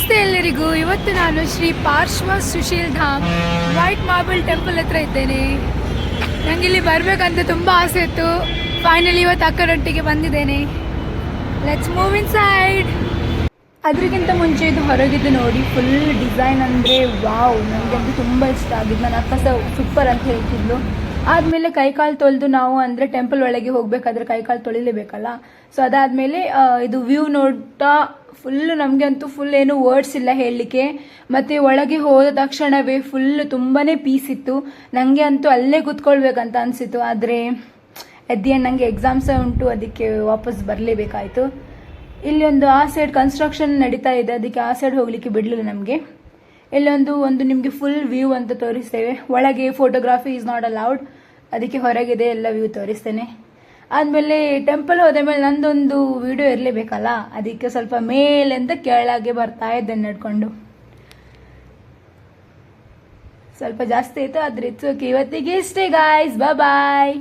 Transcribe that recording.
ನಮಸ್ತೆ ಎಲ್ಲರಿಗೂ. ಇವತ್ತು ನಾನು Shri Parshva Sushil Dham white marble temple ಹತ್ರ ಇದ್ದೇನೆ. ನನಗೆ ಇಲ್ಲಿ ಬರಬೇಕಂತ ತುಂಬ ಆಸೆ ಇತ್ತು. ಫೈನಲಿ ಇವತ್ತು ಅಕ್ಕನೊಟ್ಟಿಗೆ ಬಂದಿದ್ದೇನೆ. Let's move in side. ಅದಕ್ಕಿಂತ ಮುಂಚೆ ಇದು ಹೊರಗಿದ್ದು ನೋಡಿ, ಫುಲ್ ಡಿಸೈನ್ ಅಂದರೆ ವಾವ್, ನನಗಂತೂ ತುಂಬ ಇಷ್ಟ ಆಗಿದ್ದು. ನನ್ನ ಅಕ್ಕ ಸಹ ಸೂಪರ್ ಅಂತ ಹೇಳ್ತಿದ್ಲು. ಆದಮೇಲೆ ಕೈಕಾಲು ತೊಳೆದು ನಾವು ಅಂದರೆ ಟೆಂಪಲ್ ಒಳಗೆ ಹೋಗಬೇಕಾದ್ರೆ ಕೈಕಾಲು ತೊಳಿಲೇಬೇಕಲ್ಲ. ಸೊ ಅದಾದಮೇಲೆ ಇದು ವ್ಯೂ ನೋಡ್ತಾ ಫುಲ್ಲು ನಮಗೆ ಅಂತೂ ಫುಲ್ ಏನು ವರ್ಡ್ಸ್ ಇಲ್ಲ ಹೇಳಲಿಕ್ಕೆ. ಮತ್ತು ಒಳಗೆ ಹೋದ ತಕ್ಷಣವೇ ಫುಲ್ಲು ತುಂಬಾ ಪೀಸ್ ಇತ್ತು. ನನಗೆ ಅಂತೂ ಅಲ್ಲೇ ಕೂತ್ಕೊಳ್ಬೇಕಂತ ಅನಿಸಿತು. ಆದರೆ ಎಟ್ ದಿ ಎಂಡ್ ನನಗೆ ಎಕ್ಸಾಮ್ಸ್ ಉಂಟು, ಅದಕ್ಕೆ ವಾಪಸ್ ಬರಲೇಬೇಕಾಯಿತು. ಇಲ್ಲಿ ಒಂದು ಆ ಸೈಡ್ ಕನ್ಸ್ಟ್ರಕ್ಷನ್ ನಡೀತಾ ಇದೆ, ಅದಕ್ಕೆ ಆ ಸೈಡ್ ಹೋಗಲಿಕ್ಕೆ ಬಿಡಲಿಲ್ಲ ನಮಗೆ. ಇಲ್ಲೊಂದು ನಿಮಗೆ ಫುಲ್ ವ್ಯೂ ಅಂತ ತೋರಿಸ್ತೇವೆ. ಒಳಗೆ ಫೋಟೋಗ್ರಾಫಿ ಈಸ್ ನಾಟ್ ಅಲೌಡ್, ಅದಕ್ಕೆ ಹೊರಗಿದೆ ಎಲ್ಲ ವ್ಯೂ ತೋರಿಸ್ತೇನೆ. ಆದಮೇಲೆ ಟೆಂಪಲ್ ಹೋದ ಮೇಲೆ ನಂದೊಂದು ವಿಡಿಯೋ ಇರಲೇಬೇಕಲ್ಲ, ಅದಕ್ಕೆ ಸ್ವಲ್ಪ ಮೇಲಿಂದ ಕೆಳಗೆ ಬರ್ತಾ ಇದ್ದೇನೆ ನಡ್ಕೊಂಡು. ಸ್ವಲ್ಪ ಜಾಸ್ತಿ ಆಯಿತು, ಆದರೆ ಇವತ್ತಿಗೆ ಇಷ್ಟೇ ಗಾಯ್ಸ್. ಬಾಯ್.